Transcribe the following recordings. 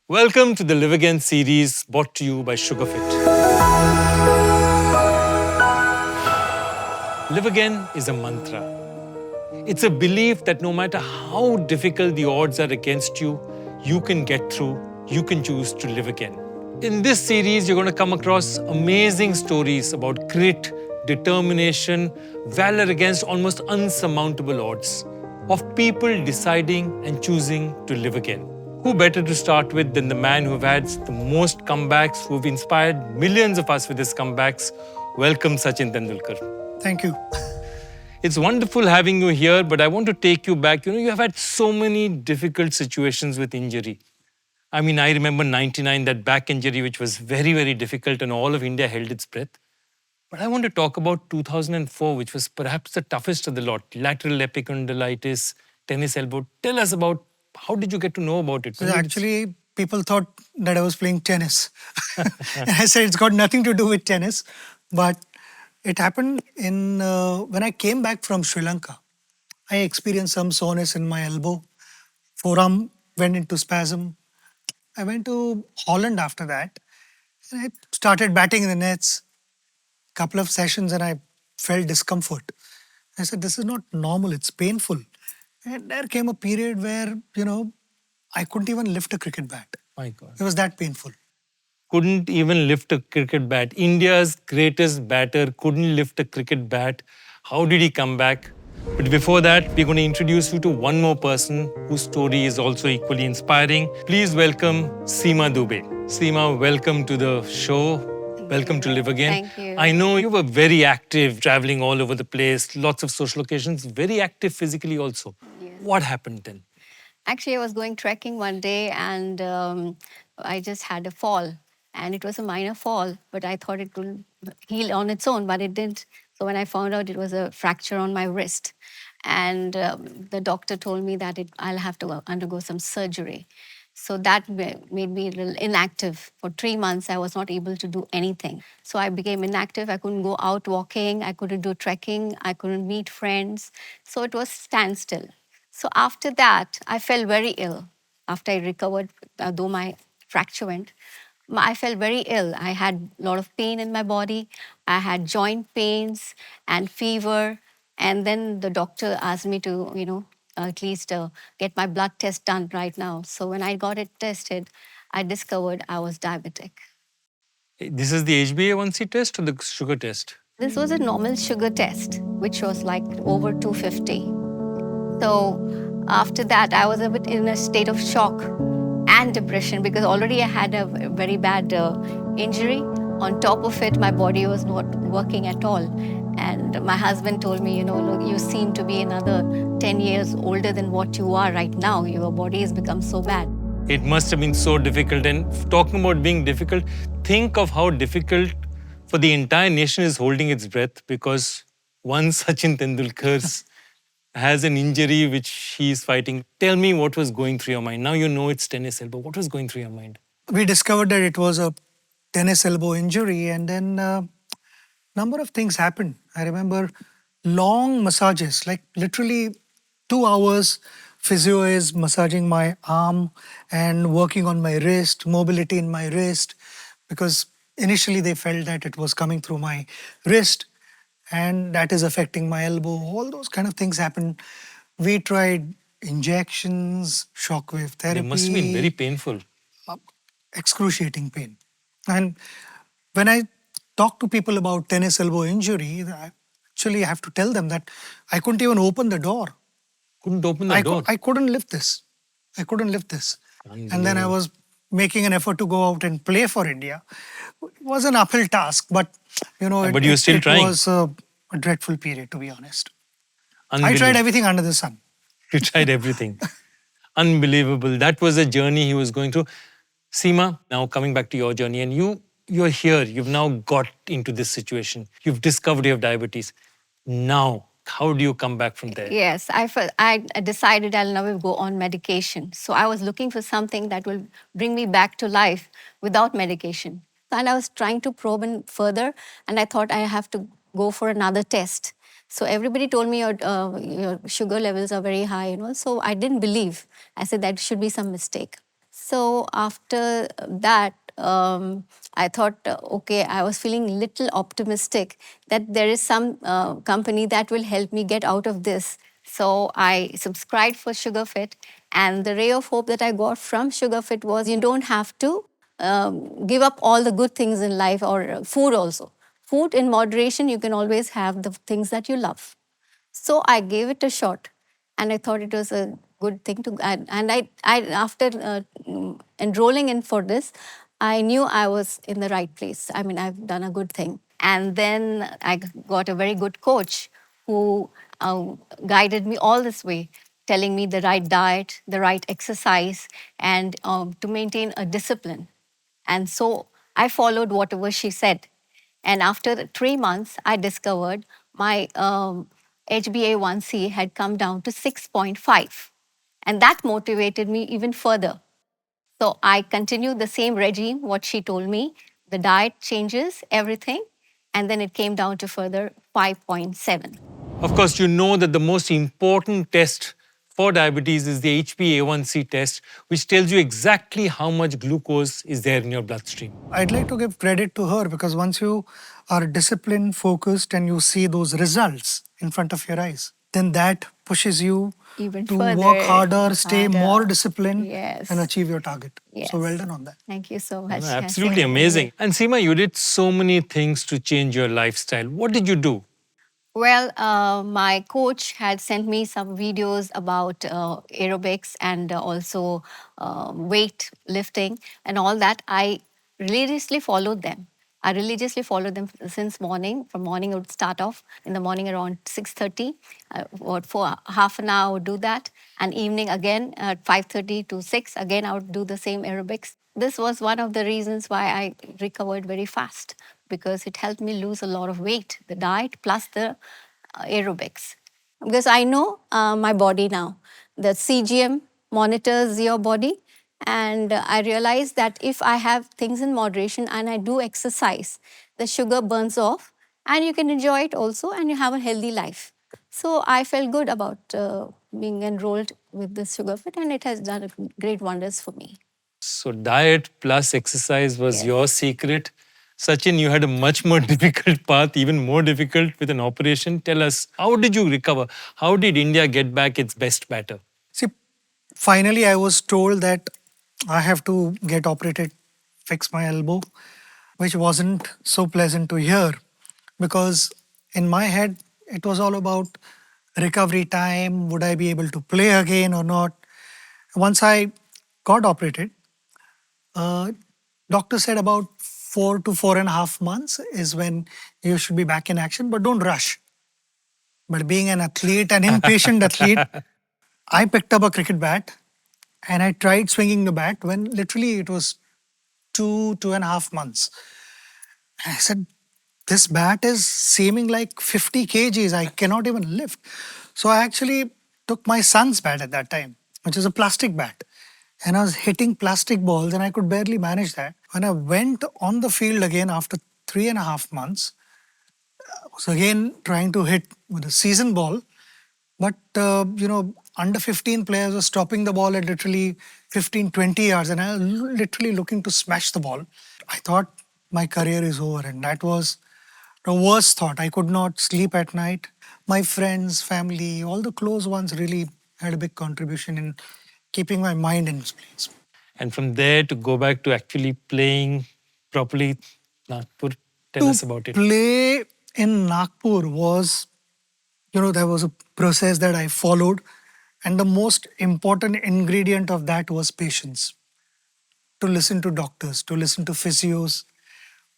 Welcome to the Live Again series brought to you by SugarFit. Live Again is a mantra. It's a belief that no matter how difficult the odds are against you, you can get through, you can choose to live again. In this series, you're going to come across amazing stories about grit, determination, valor against almost unsurmountable odds, of people deciding and choosing to live again. Who better to start with than the man who've had the most comebacks, who've inspired millions of us with his comebacks? Welcome, Sachin Tendulkar. Thank you. It's wonderful having you here, but I want to take you back. You have had so many difficult situations with injury. I mean, I remember 99, that back injury, which was very, very difficult, and all of India held its breath. But I want to talk about 2004, which was perhaps the toughest of the lot. Lateral epicondylitis, tennis elbow. Tell us about, how did you get to know about it? Actually, people thought that I was playing tennis. I said it's got nothing to do with tennis. But it happened when I came back from Sri Lanka. I experienced some soreness in my elbow. Forearm went into spasm. I went to Holland after that. And I started batting in the nets. Couple of sessions and I felt discomfort. I said, this is not normal, it's painful. And there came a period where, I couldn't even lift a cricket bat. My God. It was that painful. Couldn't even lift a cricket bat. India's greatest batter couldn't lift a cricket bat. How did he come back? But before that, we're going to introduce you to one more person whose story is also equally inspiring. Please welcome Seema Dubey. Seema, welcome to the show. Welcome to Live Again. Thank you. I know you were very active, traveling all over the place, lots of social occasions, very active physically also. Yes. What happened then? Actually, I was going trekking one day and I just had a fall. And it was a minor fall, but I thought it would heal on its own, but it didn't. So when I found out it was a fracture on my wrist, and the doctor told me that I'll have to undergo some surgery. So that made me a little inactive. For 3 months, I was not able to do anything. So I became inactive. I couldn't go out walking. I couldn't do trekking. I couldn't meet friends. So it was standstill. So after that, I felt very ill. After I recovered, though my fracture went, I felt very ill. I had a lot of pain in my body. I had joint pains and fever. And then the doctor asked me to, at least get my blood test done right now. So when I got it tested, I discovered I was diabetic. This is the HbA1c test or the sugar test? This was a normal sugar test, which was like over 250. So after that, I was a bit in a state of shock and depression because already I had a very bad injury. On top of it, my body was not working at all. And my husband told me, look, you seem to be another 10 years older than what you are right now. Your body has become so bad. It must have been so difficult. And talking about being difficult, think of how difficult for the entire nation is holding its breath because one Sachin Tendulkar has an injury which he's fighting. Tell me what was going through your mind. Now you know it's tennis elbow. What was going through your mind? We discovered that it was a tennis elbow injury, and then number of things happened. I remember long massages, like literally 2 hours. Physio is massaging my arm and working on my wrist, mobility in my wrist, because initially they felt that it was coming through my wrist and that is affecting my elbow. All those kind of things happened. We tried injections, shockwave therapy. It must have been very painful. Excruciating pain. And when I talk to people about tennis elbow injury, I actually have to tell them that I couldn't even open the door. Couldn't open the door. I couldn't lift this. I couldn't lift this. And then I was making an effort to go out and play for India. It was an uphill task, but But you were still trying. It was a dreadful period, to be honest. I Unbelievable. tried everything under the sun. You tried everything. Unbelievable. That was a journey he was going through. Seema, now coming back to your journey, and you're here. You've now got into this situation. You've discovered you have diabetes. Now, how do you come back from there? Yes, I decided I'll never go on medication. So I was looking for something that will bring me back to life without medication. And I was trying to probe in further, and I thought I have to go for another test. So everybody told me your sugar levels are very high, So I didn't believe. I said that should be some mistake. So after that, I thought, okay, I was feeling little optimistic that there is some company that will help me get out of this. So I subscribed for SugarFit, and the ray of hope that I got from SugarFit was you don't have to give up all the good things in life or food also. Food in moderation, you can always have the things that you love. So I gave it a shot, and I thought it was a good thing to. And I after enrolling in for this, I knew I was in the right place. I mean, I've done a good thing. And then I got a very good coach who guided me all this way, telling me the right diet, the right exercise, and to maintain a discipline. And so I followed whatever she said. And after 3 months, I discovered my HbA1c had come down to 6.5. And that motivated me even further. So I continued the same regime, what she told me. The diet changes, everything. And then it came down to further 5.7. Of course, you know that the most important test for diabetes is the HbA1c test, which tells you exactly how much glucose is there in your bloodstream. I'd like to give credit to her because once you are disciplined, focused, and you see those results in front of your eyes, then that pushes you Even to further, work harder, stay harder. more disciplined, Yes. and achieve your target. Yes. So well done on that. Thank you so much. Absolutely amazing. And Seema, you did so many things to change your lifestyle. What did you do? Well, my coach had sent me some videos about aerobics and also weight lifting and all that. I religiously followed them. I religiously followed them since morning. From morning, I would start off in the morning around 6:30. For half an hour, I would do that, and evening again at 5:30 to 6. Again, I would do the same aerobics. This was one of the reasons why I recovered very fast because it helped me lose a lot of weight, the diet plus the aerobics. Because I know my body now. The CGM monitors your body. And I realized that if I have things in moderation and I do exercise, the sugar burns off and you can enjoy it also and you have a healthy life. So I felt good about being enrolled with this SugarFit and it has done great wonders for me. So, diet plus exercise was Yes. your secret. Sachin, you had a much more difficult path, even more difficult with an operation. Tell us, how did you recover? How did India get back its best batter? See, finally, I was told that I have to get operated, fix my elbow, which wasn't so pleasant to hear because in my head, it was all about recovery time. Would I be able to play again or not? Once I got operated, uh, doctor said about 4 to 4.5 months is when you should be back in action, but don't rush. But being an athlete, an impatient athlete, I picked up a cricket bat and I tried swinging the bat when literally it was 2.5 months. And I said, this bat is seeming like 50 kgs. I cannot even lift. So I actually took my son's bat at that time, which is a plastic bat. And I was hitting plastic balls and I could barely manage that. When I went on the field again after 3.5 months, I was again trying to hit with a season ball. But, under 15 players were stopping the ball at literally 15, 20 yards. And I was literally looking to smash the ball. I thought my career is over. And that was the worst thought. I could not sleep at night. My friends, family, all the close ones really had a big contribution in keeping my mind in place. And from there to go back to actually playing properly, Nagpur, tell us about it. Play in Nagpur was, there was a process that I followed. And the most important ingredient of that was patience. To listen to doctors, to listen to physios,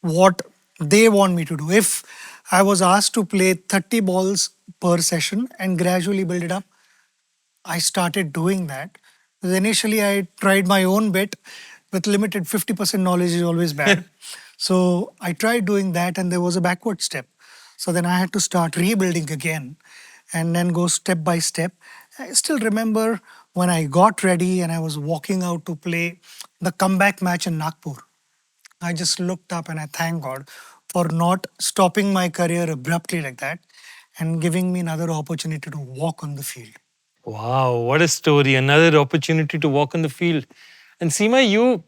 what they want me to do. If I was asked to play 30 balls per session and gradually build it up, I started doing that. Because initially, I tried my own bit with limited 50% knowledge is always bad. So I tried doing that and there was a backward step. So then I had to start rebuilding again and then go step by step. I still remember when I got ready and I was walking out to play the comeback match in Nagpur. I just looked up and I thank God for not stopping my career abruptly like that and giving me another opportunity to walk on the field. Wow, what a story. Another opportunity to walk on the field. And Seema,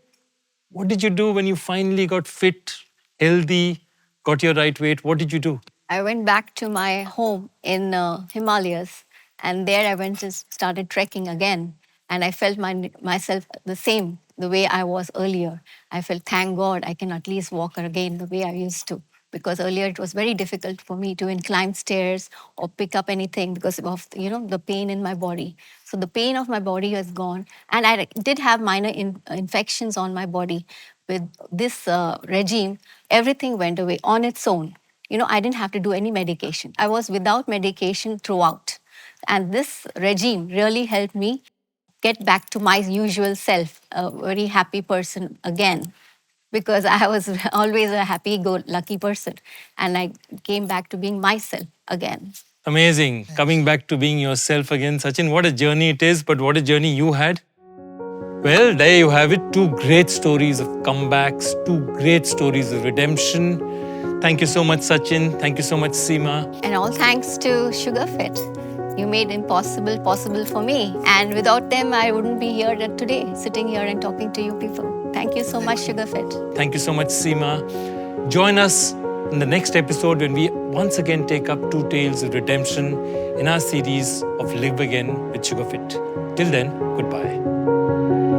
what did you do when you finally got fit, healthy, got your right weight? What did you do? I went back to my home in Himalayas, and there I went and started trekking again. And I felt myself the same, the way I was earlier. I felt, thank God, I can at least walk again the way I used to. Because earlier it was very difficult for me to climb stairs or pick up anything because of the pain in my body. So the pain of my body has gone, and I did have minor infections on my body. With this regime, everything went away on its own. I didn't have to do any medication. I was without medication throughout. And this regime really helped me get back to my usual self, a very happy person again, because I was always a happy-go-lucky person. And I came back to being myself again. Amazing. Coming back to being yourself again. Sachin, what a journey it is, but what a journey you had. Well, there you have it. 2 great stories of comebacks, 2 great stories of redemption. Thank you so much, Sachin. Thank you so much, Seema. And all thanks to SugarFit. You made impossible possible for me. And without them, I wouldn't be here today, sitting here and talking to you people. Thank you so much, SugarFit. Thank you so much, Seema. Join us in the next episode when we once again take up 2 tales of redemption in our series of Live Again with SugarFit. Till then, goodbye.